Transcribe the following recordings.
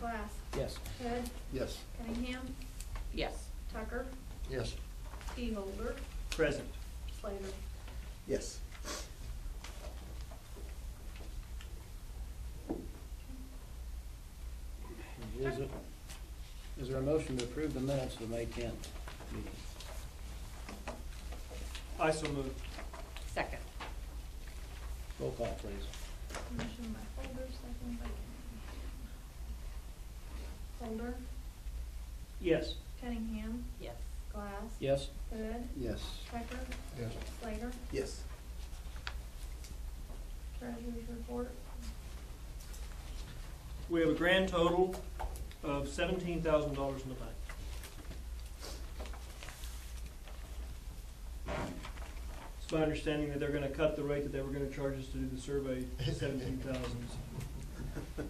Glass. Yes. Hood. Yes. Cunningham. Yes. Tucker. Yes. Holder. Present. Slater. Yes. Is there a motion to approve the minutes of the May 10th meeting? I so move. Second. Roll call, please. Motion by Holder, second by Cunningham. Holder. Yes. Cunningham. Yes. Glass. Yes. Hood. Yes. Tucker. Yes. Slater. Yes. Treasurer's report. We have a grand total of $17,000 in the bank. It's my understanding that they're gonna cut the rate that they were gonna charge us to do the survey to 17,000. And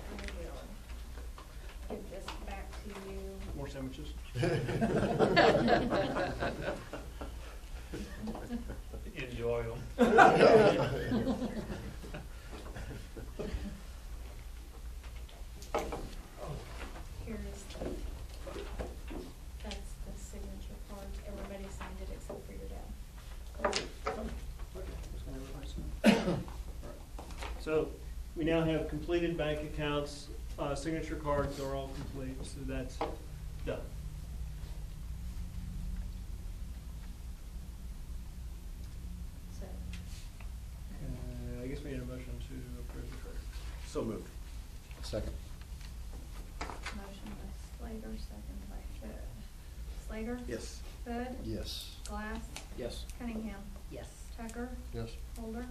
I will give this back to you. More sandwiches? Enjoy them. Here's the, that's the signature card. Everybody signed it except for your dad. So, we now have completed bank accounts, signature cards are all complete, so that's done. So, I guess we need a motion to approve the treasurer. So moved. Second. motion by Slater, second by Hood. Slater? Yes. Hood? Yes. Glass? Yes. Cunningham? Yes. Tucker? Yes. Holder?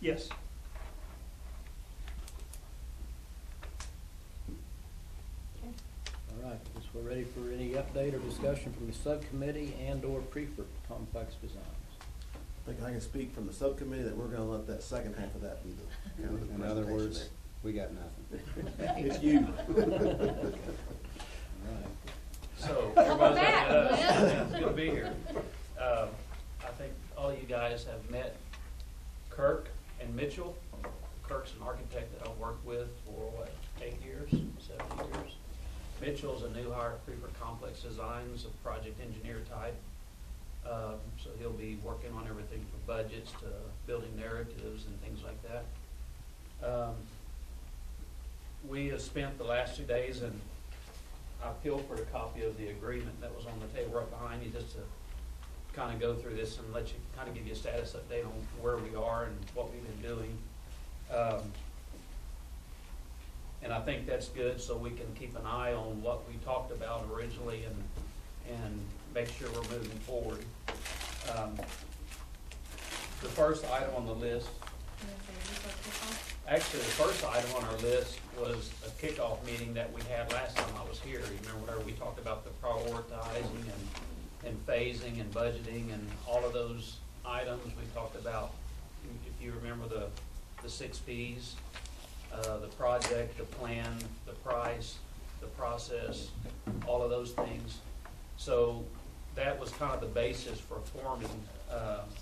Yes. Okay. All right, guess we're ready for any update or discussion from the subcommittee and/or Preferred Complex Designs. I think I can speak from the subcommittee that we're gonna let that second half of that be the kind of the In other presentation words, there. we got nothing. It's you. All right. So, Welcome everybody's back, looking at us. Lynn. Yeah, it's good to be here. I think all you guys have met Kirk and Mitchell. Kirk's an architect that I've worked with for, 8 years, 7 years. Mitchell's a new hire at Preferred Complex Designs, a project engineer type. So he'll be working on everything from budgets to building narratives and things like that. We have spent the last 2 days, and I pilfered a copy of the agreement that was on the table right behind you, just to kind of go through this and let you, kind of give you a status update on where we are and what we've been doing. And I think that's good, so we can keep an eye on what we talked about originally and make sure we're moving forward. The first item on the list, actually, the first item on our list was a kickoff meeting that we had last time I was here. You remember where we talked about the prioritizing and phasing and budgeting and all of those items. We talked about, if you remember, the 6 Ps, the project, the plan, the price, the process, all of those things. So that was kind of the basis for forming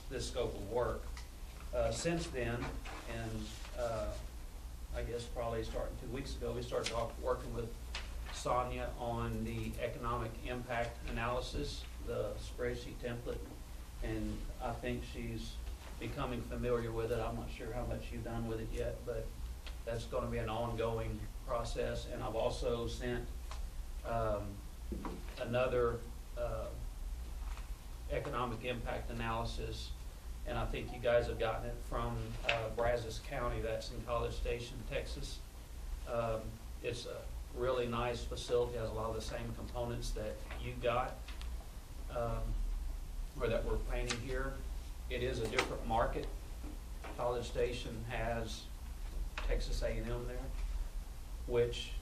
this scope of work. Since then, and I guess probably starting 2 weeks ago, we started working with Sonia on the economic impact analysis, the spreadsheet template, and I think she's becoming familiar with it. I'm not sure how much you've done with it yet, but that's going to be an ongoing process. And I've also sent another economic impact analysis, and I think you guys have gotten it from Brazos County. That's in College Station, Texas. It's a really nice facility, has a lot of the same components that you got, or that we're painting here. It is a different market. College Station has Texas A&M there, which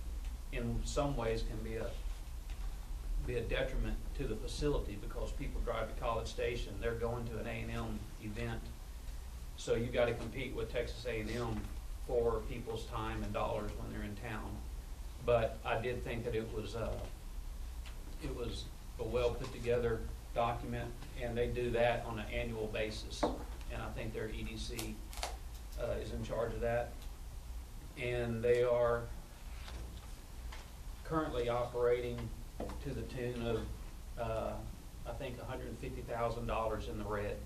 in some ways can be a detriment to the facility, because people drive to College Station, they're going to an A&M event. So you got to compete with Texas A&M for people's time and dollars when they're in town. But I did think that it was a well put together document, and they do that on an annual basis. And I think their EDC is in charge of that. and they are currently operating to the tune of, I think, $150,000 in the red.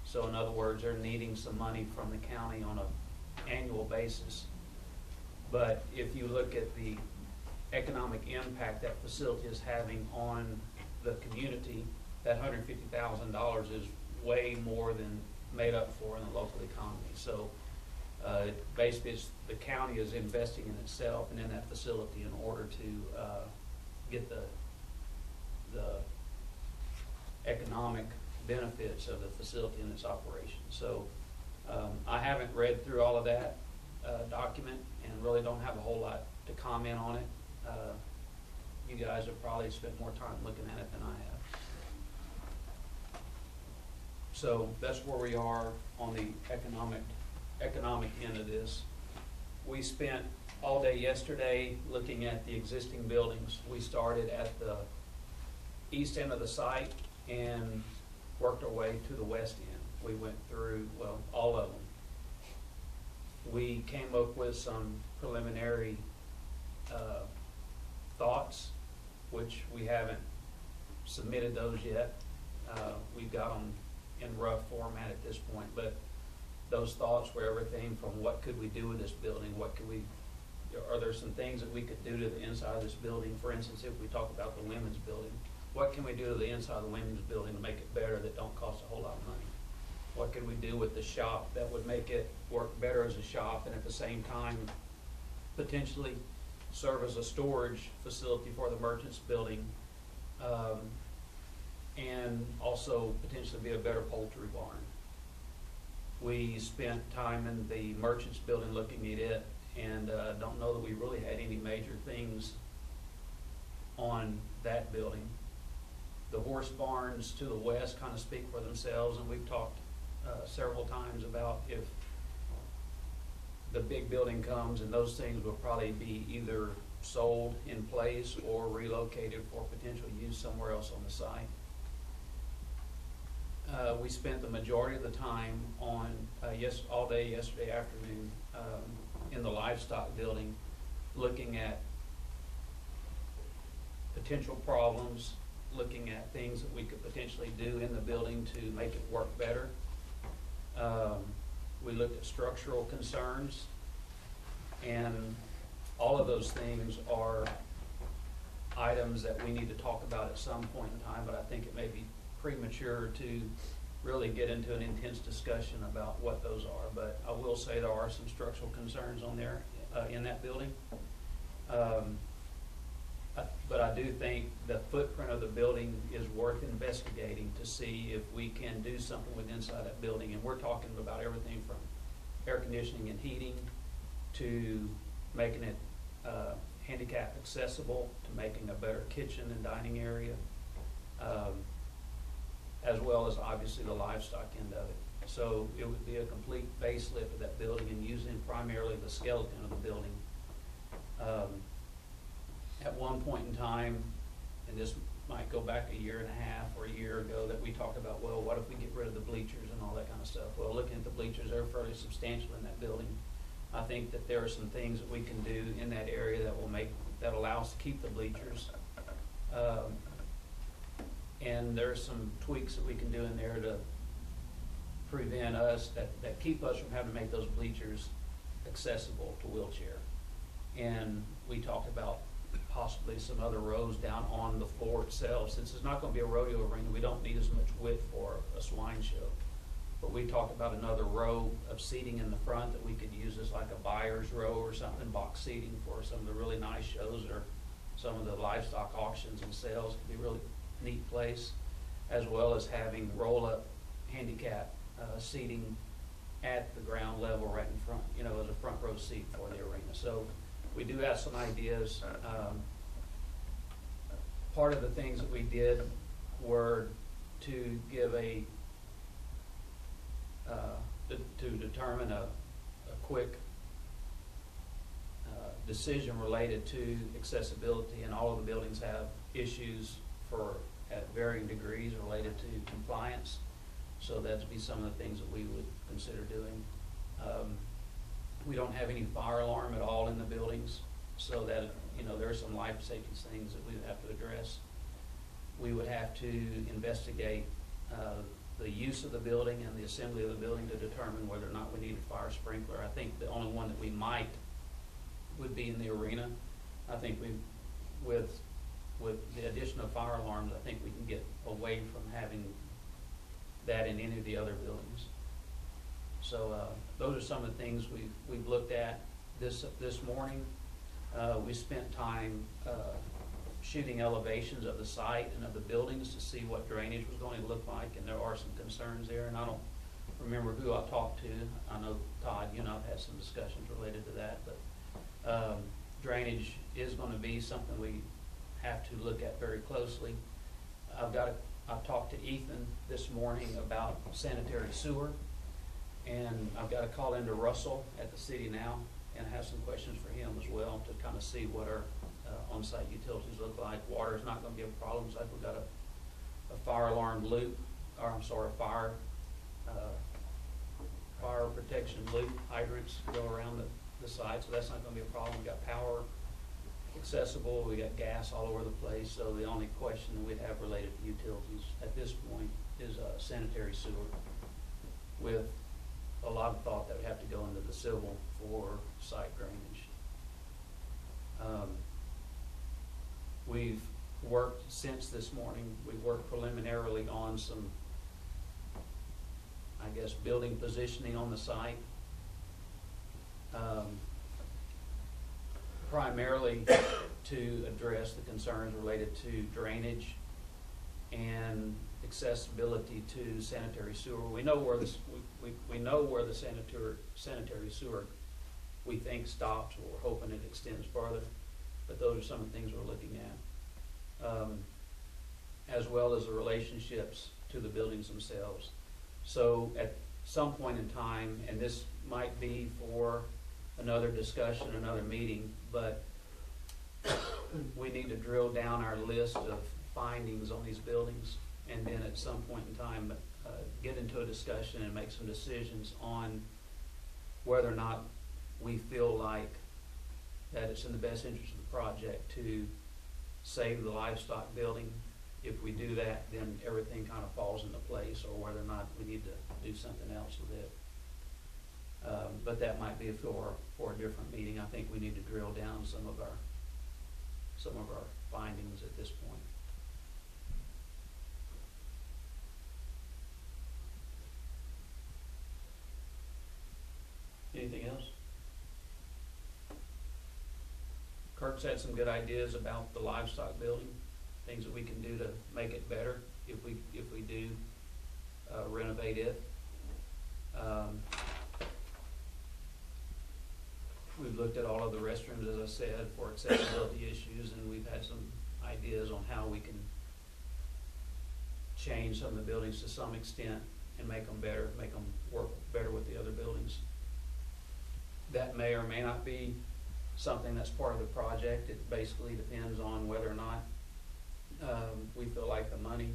So in other words, they're needing some money from the county on an annual basis. But if you look at the economic impact that facility is having on the community, that $150,000 is way more than made up for in the local economy. So basically, the county is investing in itself and in that facility in order to get the economic benefits of the facility and its operation. So I haven't read through all of that document and really don't have a whole lot to comment on it. You guys have probably spent more time looking at it than I have. So that's where we are on the economic end of this. We spent all day yesterday looking at the existing buildings. We started at the east end of the site and worked our way to the west end. We went through, well, all of them. We came up with some preliminary thoughts, which we haven't submitted those yet. We've got them in rough format at this point, but those thoughts were everything from what could we do with this building, are there some things that we could do to the inside of this building? For instance, if we talk about the women's building, what can we do to the inside of the women's building to make it better that don't cost a whole lot of money? What can we do with the shop that would make it work better as a shop and at the same time potentially serve as a storage facility for the merchants building, and also potentially be a better poultry barn? We spent time in the merchants building looking at it, and don't know that we really had any major things on that building. The horse barns to the west kind of speak for themselves, and we've talked several times about if the big building comes, and those things will probably be either sold in place or relocated for potential use somewhere else on the site. We spent the majority of the time on, all day yesterday afternoon in the livestock building, looking at potential problems, looking at things that we could potentially do in the building to make it work better. We looked at structural concerns, and all of those things are items that we need to talk about at some point in time, but I think it may be premature to really get into an intense discussion about what those are. But I will say there are some structural concerns on there in that building. But I do think the footprint of the building is worth investigating to see if we can do something with inside that building. And we're talking about everything from air conditioning and heating to making it handicap accessible, to making a better kitchen and dining area, as well as obviously the livestock end of it. So it would be a complete facelift of that building and using primarily the skeleton of the building. At one point in time, and this might go back a year and a half or a year ago, that we talked about, well, what if we get rid of the bleachers and all that kind of stuff? Well, looking at the bleachers, they're fairly substantial in that building. I think that there are some things that we can do in that area that allow us to keep the bleachers. And there's some tweaks that we can do in there to prevent us, that keep us from having to make those bleachers accessible to wheelchair. And we talked about possibly some other rows down on the floor itself. Since it's not going to be a rodeo arena, we don't need as much width for a swine show. But we talked about another row of seating in the front that we could use as like a buyer's row or something, box seating for some of the really nice shows or some of the livestock auctions and sales. Could be a really neat place, as well as having roll-up handicap seating at the ground level right in front, as a front row seat for the arena. So we do have some ideas. Part of the things that we did were to give to determine a quick decision related to accessibility, and all of the buildings have issues at varying degrees related to compliance. So that'd be some of the things that we would consider doing. We don't have any fire alarm at all in the buildings, so that, you know, there are some life safety things that we would have to address. We would have to investigate the use of the building and the assembly of the building to determine whether or not we need a fire sprinkler. I think the only one that we might would be in the arena. I think with the addition of fire alarms, I think we can get away from having that in any of the other buildings. So those are some of the things we've looked at this morning. We spent time shooting elevations of the site and of the buildings to see what drainage was going to look like, and there are some concerns there, and I don't remember who I talked to. I know, Todd, you and I have had some discussions related to that, but drainage is going to be something we have to look at very closely. I've talked to Ethan this morning about sanitary sewer, and I've got to call into Russell at the city now and have some questions for him as well to kind of see what our on-site utilities look like. Water is not going to be a problem. So we've got a fire alarm loop, or I'm sorry, fire protection loop hydrants go around the site, so that's not going to be a problem. We've got power accessible, we got gas all over the place, so the only question that we'd have related to utilities at this point is sanitary sewer, with a lot of thought that would have to go into the civil for site drainage. We've worked since this morning, we've worked preliminarily on some, I guess, building positioning on the site. Primarily to address the concerns related to drainage and accessibility to sanitary sewer. We know where this, we know where the sanitary sewer we think stops, or we're hoping it extends further, but those are some of the things we're looking at, as well as the relationships to the buildings themselves. So at some point in time, and this might be for another discussion, another meeting, but we need to drill down our list of findings on these buildings, and then at some point in time get into a discussion and make some decisions on whether or not we feel like that it's in the best interest of the project to save the livestock building. If we do that, then everything kind of falls into place, or whether or not we need to do something else with it. But that might be for a different meeting. I think we need to drill down some of our findings at this point. Anything else? Kirk's had some good ideas about the livestock building, things that we can do to make it better if we do renovate it. We've looked at all of the restrooms, as I said, for accessibility issues, and we've had some ideas on how we can change some of the buildings to some extent and make them better, make them work better with the other buildings. That may or may not be something that's part of the project. It basically depends on whether or not we feel like the money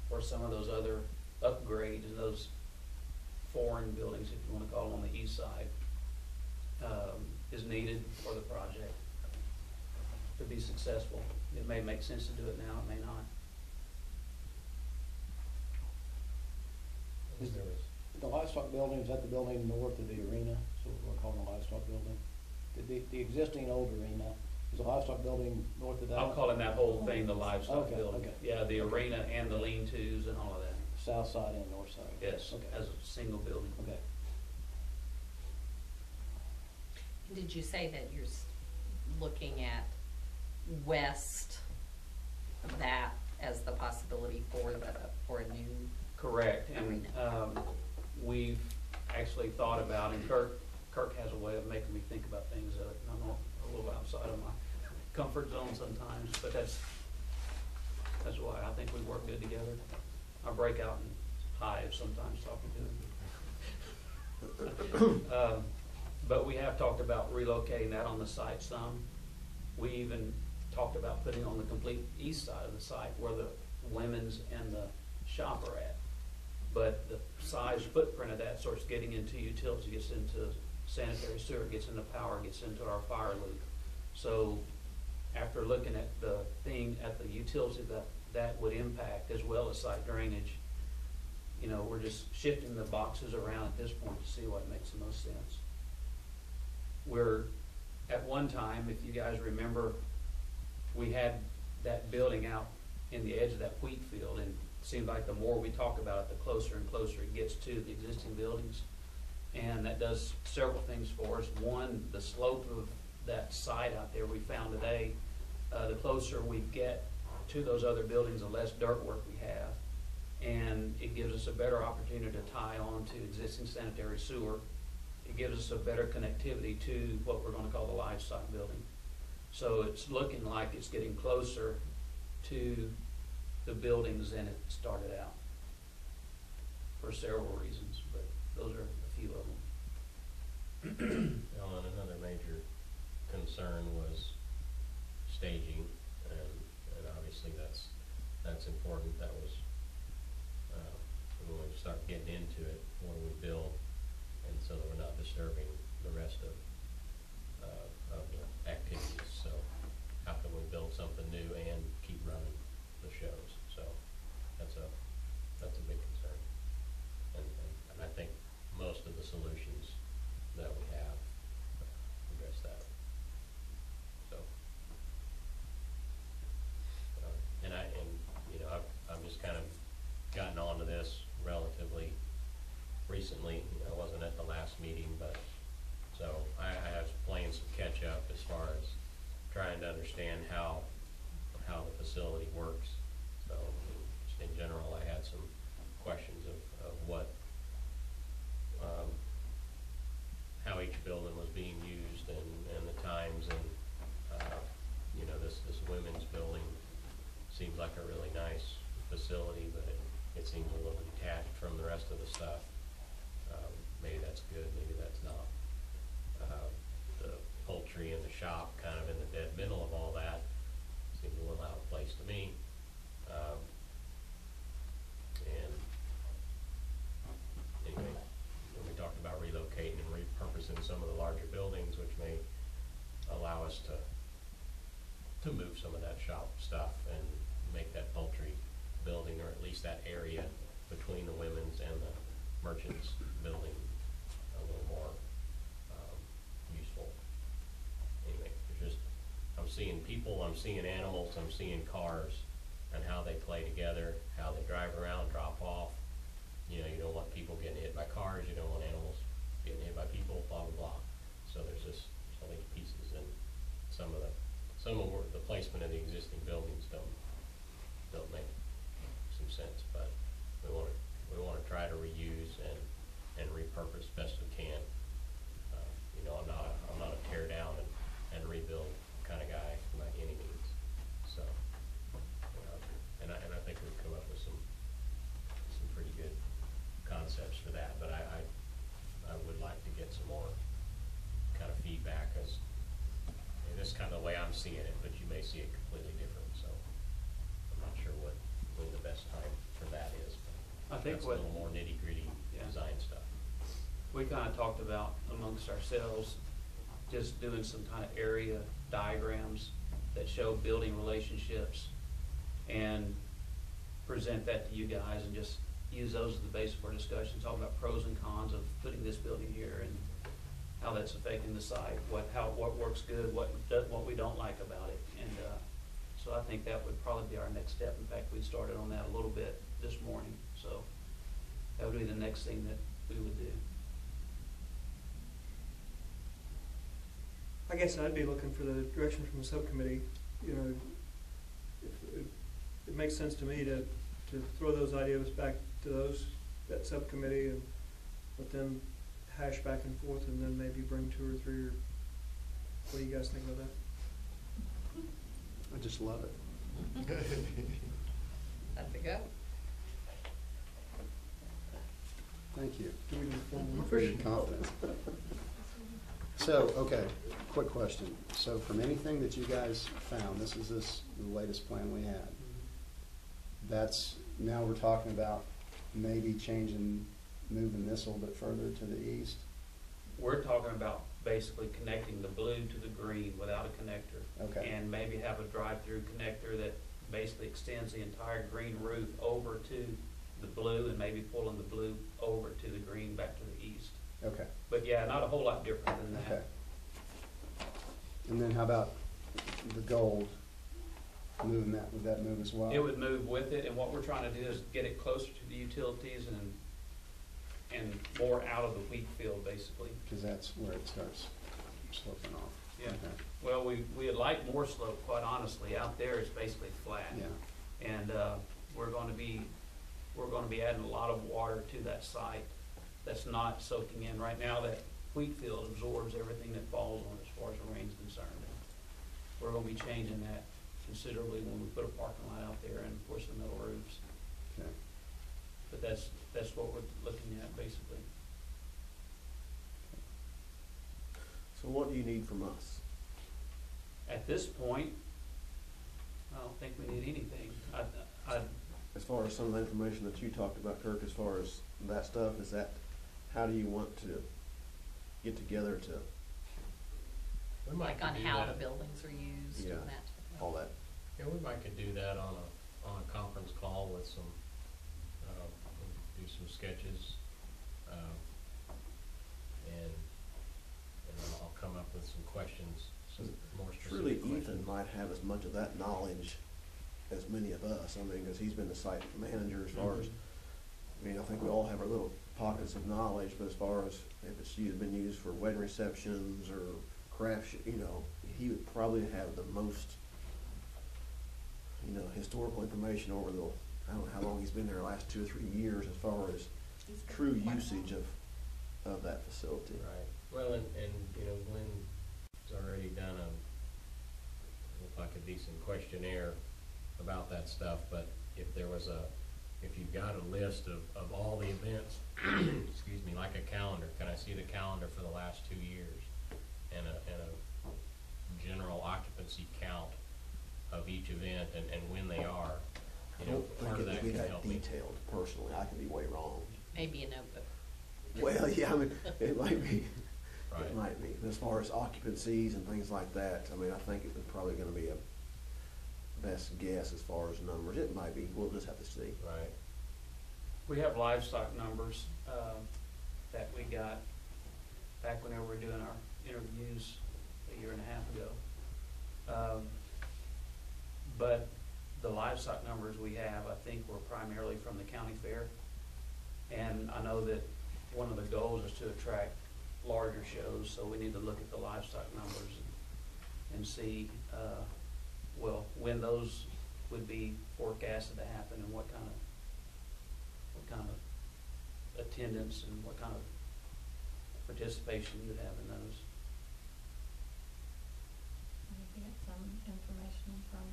for some of those other upgrades in those foreign buildings, if you want to call them, on the east side, is needed for the project to be successful. It may make sense to do it now, it may not. The livestock building, is that the building north of the arena? So we're calling the livestock building. The existing old arena, is the livestock building north of that? I'm calling that whole thing the livestock Okay, building. okay. Yeah, the arena and the lean-tos and all of that. South side and north side? Yes, Okay. as a single building. Okay. Did you say that you're looking at west of that as the possibility for a new? Correct, and arena? We've actually thought about, and Kirk has a way of making me think about things that I'm a little outside of my comfort zone sometimes, but that's why I think we work good together. I break out in hives sometimes talking to him. But we have talked about relocating that on the site some. We even talked about putting on the complete east side of the site where the women's and the shop are at. But the size footprint of that starts getting into utilities, gets into sanitary sewer gets into power, gets into our fire loop. So after looking at the utility that would impact as well as site drainage, you know, we're just shifting the boxes around at this point to see what makes the most sense. We're, at one time, if you guys remember, we had that building out in the edge of that wheat field, and it seemed like the more we talk about it, the closer and closer it gets to the existing buildings. And that does several things for us. One, the slope of that site out there we found today, the closer we get to those other buildings, the less dirt work we have. And it gives us a better opportunity to tie on to existing sanitary sewer. It gives us a better connectivity to what we're gonna call the livestock building. So it's looking like it's getting closer to the buildings than it started out, for several reasons, but those are a few of them. And another major concern was staging, and obviously that's important. That was, when we start getting into it, when we build, and so that we're not disturbing the rest of the activities. So how can we build something new and keep running the shows? So that's a big concern, and I think most of the solutions that we have address that. So, and you know, I've just kind of gotten onto this relatively recently. You know, I wasn't at the last meeting, but so I have playing some catch up as far as trying to understand how the facility works. So just in general, I had some questions of what how each building was being used and the times, and you know, this women's building seems like a really nice facility, but it seems a little detached from the rest of the stuff. Maybe that's good, maybe that's not. The poultry and the shop kind of in the dead middle of all that seems a little out of place to me. And anyway, when we talked about relocating and repurposing some of the larger buildings, which may allow us to move some of that shop stuff and make that poultry building, or at least that area between the women's and the merchants building, a little more useful. Anyway, there's just, I'm seeing people, I'm seeing animals, I'm seeing cars, and how they play together, how they drive around, drop off. You know, you don't want people getting hit by cars, you don't want animals getting hit by people, blah, blah, blah. So there's just so many pieces, and some of the placement of the existing buildings don't make some sense, but we want to try to reuse and repurpose best we can. You know, I'm not a tear down and rebuild kind of guy by any means. So, and I think we've come up with some pretty good concepts for that. But I would like to get some more kind of feedback, as this is kind of the way I'm seeing it, but you may see it completely different. So I'm not sure when the best time for that is. But I think that's what, a little more nitty gritty design stuff. we kind of talked about amongst ourselves, just doing some kind of area diagrams that show building relationships and present that to you guys, and just use those as the basis for discussion, talk about pros and cons of putting this building here and how that's affecting the site, what works good, what we don't like about it. And so I think that would probably be our next step. In fact, we started on that a little bit this morning, so that would be the next thing that we would do. I guess I'd be looking for the direction from the subcommittee. You know, if it makes sense to me to throw those ideas back to that subcommittee and let them hash back and forth, and then maybe bring 2 or 3. Or what do you guys think about that? I just love it. That's a go. Thank you. Do we do formal For your confidence. So, okay, quick question. So from anything that you guys found, this is the latest plan we had. That's, now we're talking about maybe moving this a little bit further to the east. we're talking about basically connecting the blue to the green without a connector. Okay. And maybe have a drive-through connector that basically extends the entire green roof over to the blue and maybe pulling the blue over to the green back to the east. Okay, But yeah, not a whole lot different than okay. that. And then how about the gold? Moving that, would that move as well? It would move with it, and what we're trying to do is get it closer to the utilities and more out of the wheat field, basically. Because that's where it starts sloping off. Yeah. Okay. Well, we'd like more slope, quite honestly. Out there, it's basically flat. Yeah, And, we're gonna be adding a lot of water to that site that's not soaking in. Right now, that wheat field absorbs everything that falls on it as far as the rain's concerned. We're gonna be changing that considerably when we put a parking lot out there and, of course, the metal roofs. okay. But that's what we're looking at, basically. So what do you need from us? At this point, I don't think we need anything. As far as some of the information that you talked about, Kirk, as far as that stuff, is that, how do you want to get together to We might Like on could do how that. the buildings are used Yeah. and that. all that? Yeah, we might could do that on a conference call with some, do some sketches, and then I'll come up with some questions, some more Surely specific questions. Ethan might have as much of that knowledge as many of us, I mean, because he's been the site manager as far as, I mean, I think we all have our little pockets of knowledge, but as far as if it's been used for wedding receptions or craft, he would probably have the most, historical information over the, I don't know how long he's been there, the last 2 or 3 years, as far as He's been true quite usage long. of that facility. Right, well, and Lynn's already done looked like a decent questionnaire about that stuff, but if you've got a list of all the events, excuse me, like a calendar, can I see the calendar for the last 2 years? And a general occupancy count of each event and when they are, I don't part think of it that would be can that help me. detailed, personally, I could be way wrong. Maybe a notebook. Well, yeah, I mean, it might be, Right. it might be, as far as occupancies and things like that, I mean, I think it was probably gonna be a best guess as far as numbers, it might be, we'll just have to see. Right, We have livestock numbers, that we got back whenever we were doing our interviews a year and a half ago. But the livestock numbers we have, I think, were primarily from the county fair. And I know that one of the goals is to attract larger shows, so we need to look at the livestock numbers and see, when those would be forecasted to happen and what kind of attendance and what kind of participation you'd have in those. Maybe get some information from,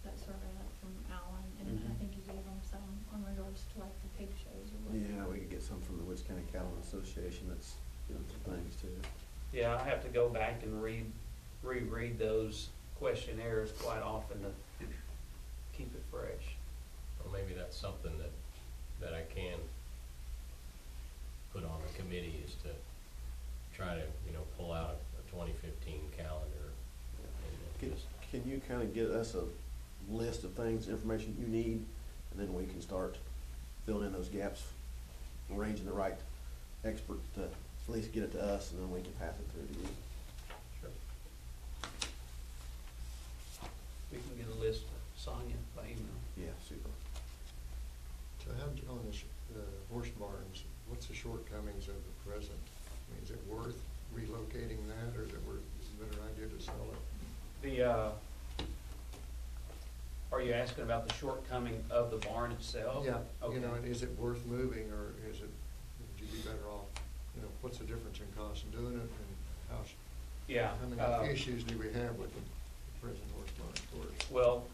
that survey, like from Alan, and I Mhm. think you gave them some on regards to like the pig shows or whatever. Yeah, we could get some from the Woods County Cattlemen Association that's doing some things too. Yeah, I have to go back and reread those questionnaires quite often to keep it fresh. or maybe that's something that I can put on the committee, is to try to, pull out a 2015 calendar. And just- Can you kind of get us a list of things, information you need, and then we can start filling in those gaps, arranging the right expert to at least get it to us, and then we can pass it through to you. Sure. We can get a list to Sonia by email. Yeah, super. So how, on the horse barns, what's the shortcomings of the present? I mean, is it worth relocating that, or is it a better idea to sell it? Are you asking about the shortcoming of the barn itself? Yeah, Okay. and is it worth moving, or would you be better off, what's the difference in cost in doing it, and Yeah. how many issues do we have with the present horse barn, of course? Well,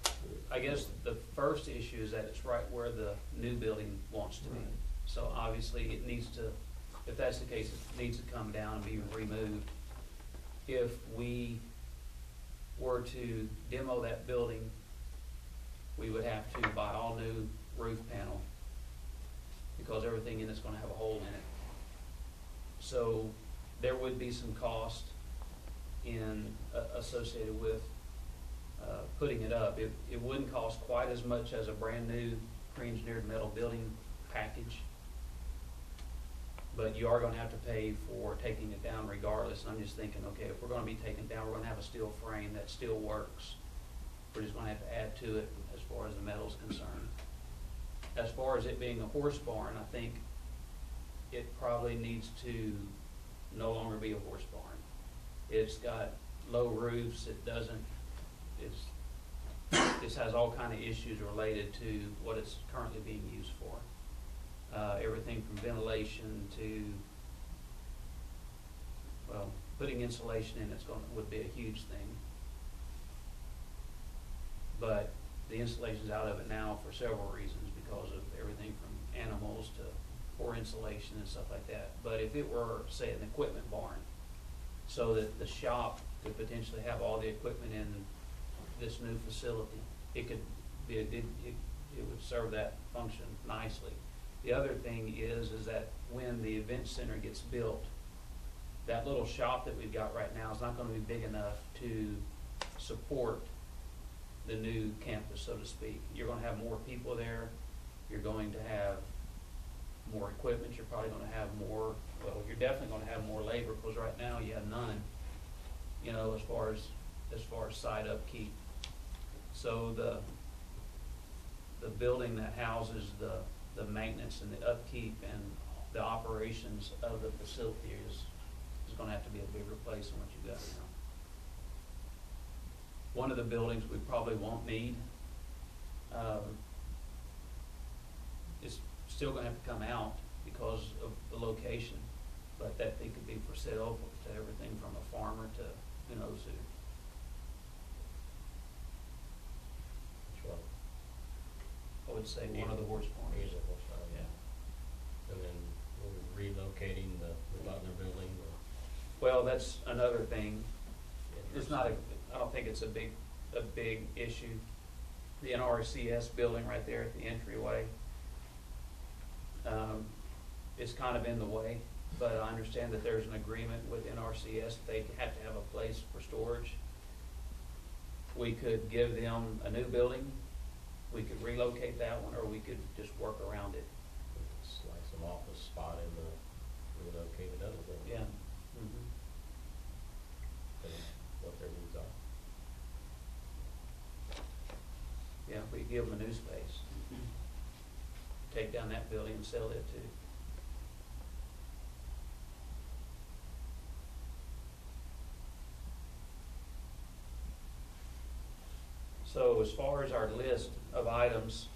I guess the first issue is that it's right where the new building wants to be. Right. So obviously it needs to, if that's the case, it needs to come down and be removed. If we were to demo that building, we would have to buy all new roof panel because everything in it's gonna have a hole in it. So there would be some cost associated with putting it up. It wouldn't cost quite as much as a brand-new pre-engineered metal building package, but you are gonna have to pay for taking it down regardless. And I'm just thinking, okay, if we're gonna be taking it down, we're gonna have a steel frame that still works. We're just gonna have to add to it as far as the metal's concerned. As far as it being a horse barn, I think it probably needs to no longer be a horse barn. It's got low roofs, this has all kind of issues related to what it's currently being used for. Everything from ventilation to, well, putting insulation in would be a huge thing. But the insulation's out of it now for several reasons, because of everything from animals to poor insulation and stuff like that. But if it were, say, an equipment barn, so that the shop could potentially have all the equipment in this new facility, it could be it would serve that function nicely. The other thing is that when the event center gets built, that little shop that we've got right now is not going to be big enough to support the new campus, so to speak. You're going to have more people there. You're going to have more equipment. You're probably going to have more, well, you're definitely going to have more labor, because right now you have none, you know, as far as site upkeep. So the building that houses the maintenance and the upkeep and the operations of the facility is going to have to be a bigger place than what you got now. One of the buildings we probably won't need is still going to have to come out because of the location, but that thing could be for sale to everything from a farmer to who knows who. Which one? I would say one of the horse barns. He's a horse farm, Yeah. And then we're relocating the Butler building. Well, that's another thing. It's not I don't think it's a big issue. The NRCS building right there at the entryway is kind of in the way, but I understand that there's an agreement with NRCS that they have to have a place for storage. We could give them a new building, we could relocate that one, or we could just work around it. It's like some office spot in the relocated other building. Yeah. And what their needs are. Yeah, we could give them a new space. Take down that building and sell it too. So as far as our list of items,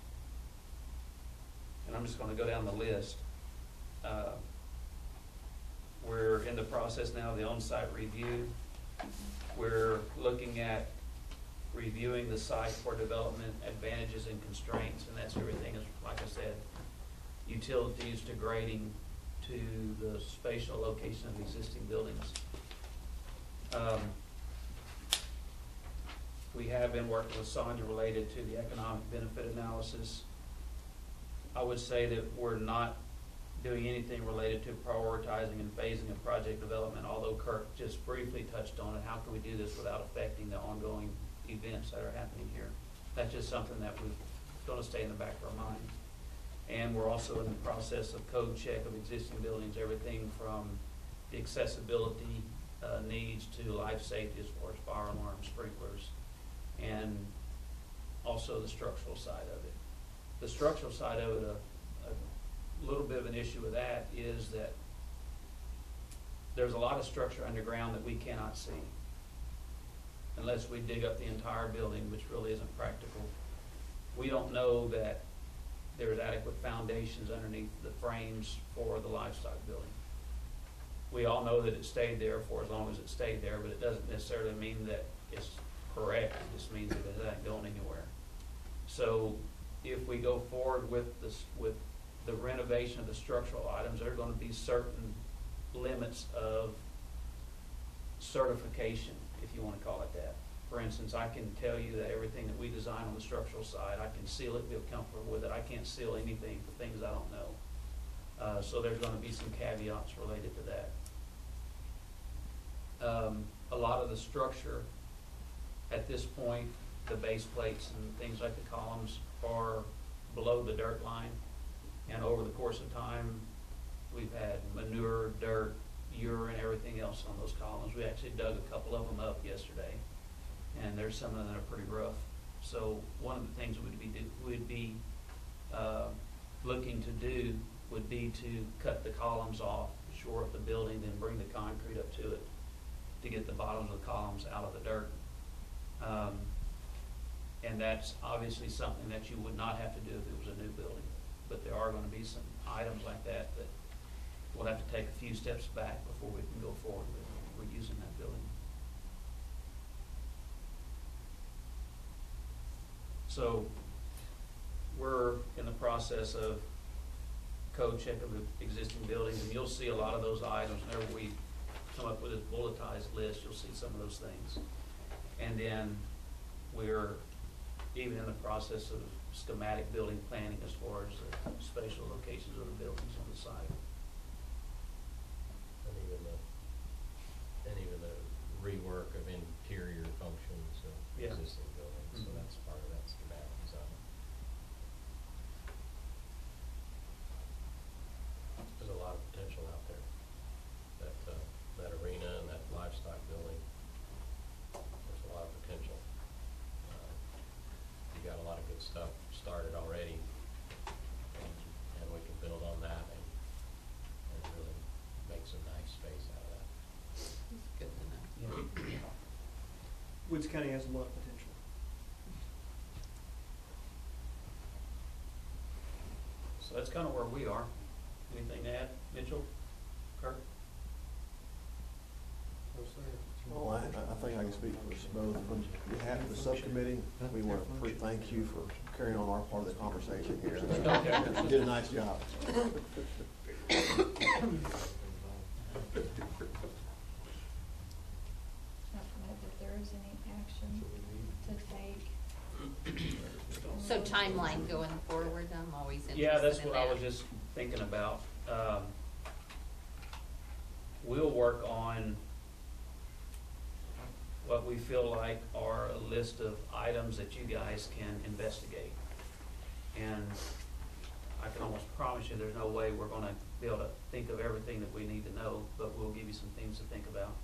and I'm just going to go down the list, we're in the process now of the on-site review. We're looking at reviewing the site for development advantages and constraints, and that's everything, is, like I said, utilities to grading to the spatial location of existing buildings. We have been working with Sonia related to the economic benefit analysis. I would say that we're not doing anything related to prioritizing and phasing of project development, although Kirk just briefly touched on it. How can we do this without affecting the ongoing events that are happening here? That's just something that we're going to stay in the back of our mind. And we're also in the process of code check of existing buildings, everything from the accessibility needs to life safety as far as fire alarms, sprinklers, and also the structural side of it. The structural side of it, a little bit of an issue with that is that there's a lot of structure underground that we cannot see unless we dig up the entire building, which really isn't practical. We don't know that there's adequate foundations underneath the frames for the livestock building. We all know that it stayed there for as long as it stayed there, but it doesn't necessarily mean that it's correct. It just means that it ain't going anywhere. So if we go forward with this, with the renovation of the structural items, there are going to be certain limits of certification, if you want to call it that. For instance, I can tell you that everything that we design on the structural side, I can seal it, feel comfortable with it. I can't seal anything for things I don't know. So there's gonna be some caveats related to that. A lot of the structure at this point, the base plates and things like the columns are below the dirt line. And over the course of time, we've had manure, dirt, urine, everything else on those columns. We actually dug a couple of them up yesterday, and there's some of them that are pretty rough. So one of the things we'd be looking to do would be to cut the columns off, shore up the building, then bring the concrete up to it to get the bottoms of the columns out of the dirt. And that's obviously something that you would not have to do if it was a new building. But there are gonna be some items like that that we'll have to take a few steps back before we can go forward with reusing that building. So we're in the process of code check of the existing buildings, and you'll see a lot of those items whenever we come up with this bulletized list. You'll see some of those things. And then we're even in the process of schematic building planning as far as the spatial locations of the buildings on the site. And even the rework of interior functions of Yeah. existing buildings, so Mhm. that's part of that schematic design. There's a lot of potential out there. That arena and that livestock building, there's a lot of potential. You got a lot of good stuff started already, and we can build on that and really make some nice space out of that. It's good to know. Yeah. Woods County has a lot of potential. So that's kind of where we are. Anything to add, Mitchell, Kurt? Well, I think I can speak for us both. On behalf of the subcommittee, we want to thank you for carrying on our part of the conversation here. Okay. You did a nice job. I don't know that there is any action to take. So timeline going forward, I'm always interested in Yeah, that's that. what I was just thinking about. We'll work on what we feel like are a list of items that you guys can investigate. And I can almost promise you, there's no way we're gonna be able to think of everything that we need to know, but we'll give you some things to think about.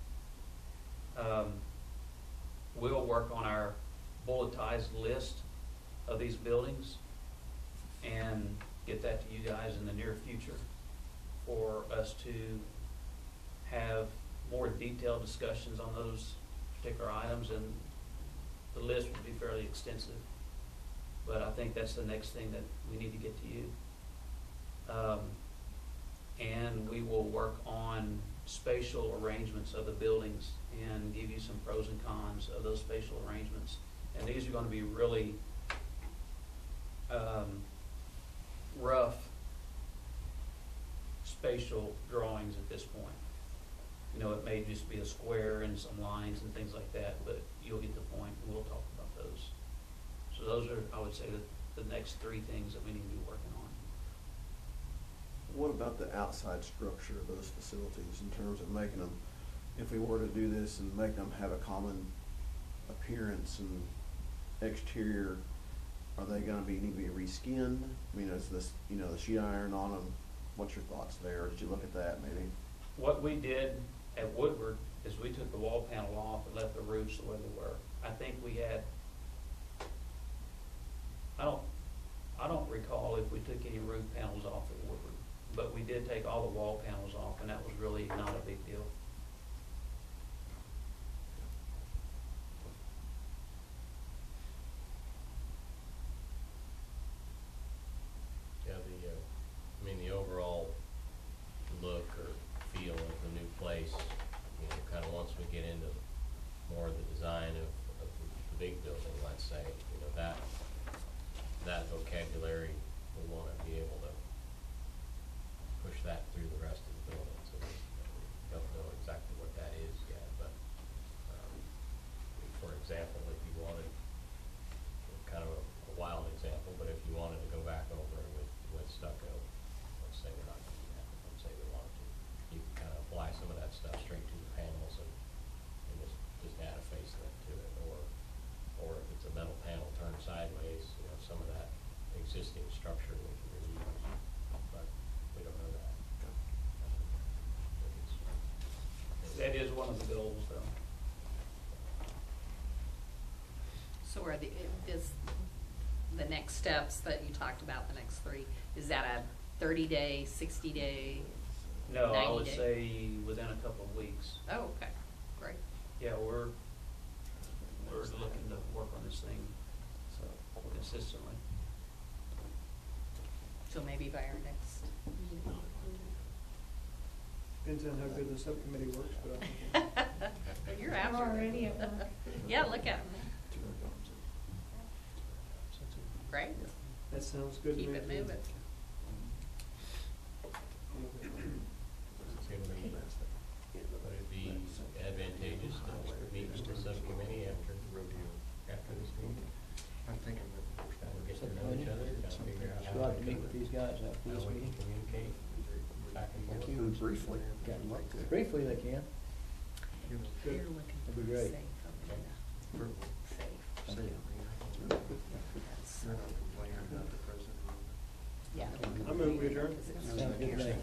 We'll work on our bulletized list of these buildings and get that to you guys in the near future for us to have more detailed discussions on those particular items, and the list would be fairly extensive. But I think that's the next thing that we need to get to you. And we will work on spatial arrangements of the buildings and give you some pros and cons of those spatial arrangements. And these are gonna be really rough spatial drawings at this point. You know, it may just be a square and some lines and things like that, but you'll get the point, and we'll talk about those. So those are, I would say, the next three things that we need to be working on. What about the outside structure of those facilities in terms of making them, if we were to do this and make them have a common appearance and exterior, are they gonna need to be reskinned? I mean, is this, the sheet iron on them? What's your thoughts there? Did you look at that maybe? What we did at Woodward is we took the wall panel off and left the roofs the way they were. I think we had, I don't recall if we took any roof panels off at Woodward, but we did take all the wall panels off, and that was really not a big deal. Yeah, the overall look or feel of the new place, kind of once we get into more of the design of the big building, let's say, that vocabulary, we want to be able to push that through the rest of the building. So we don't know exactly what that is yet, but, for example, if you wanted, kind of a wild example, but if you wanted to go back over it with stucco, let's say we're not going to do that. So are the next steps that you talked about, the next 3, is that a 30-day, 60-day? No, I 90 would day? say within a couple of weeks. Oh, okay, great. Yeah, we're looking to work on this thing, so, consistently. So maybe by our next meeting. Depends on how good the subcommittee works, but I think You're after We're it. already at work. Yeah, look at 'em. Great, that sounds good to me. keep it too. moving. Would it be advantageous to meet with the subcommittee after this meeting? I'm thinking that. Kind of get to know each other, kind of figure out I'd how like to meet with these guys after how this we meeting. can communicate back and forth. You can briefly, got them up to. Briefly, they can. You're looking That'd be for great. safe, For- safe. Thank you. That's- You're not complaining about the president. Yeah. I move we adjourn. Because it's Sounds good to me. here.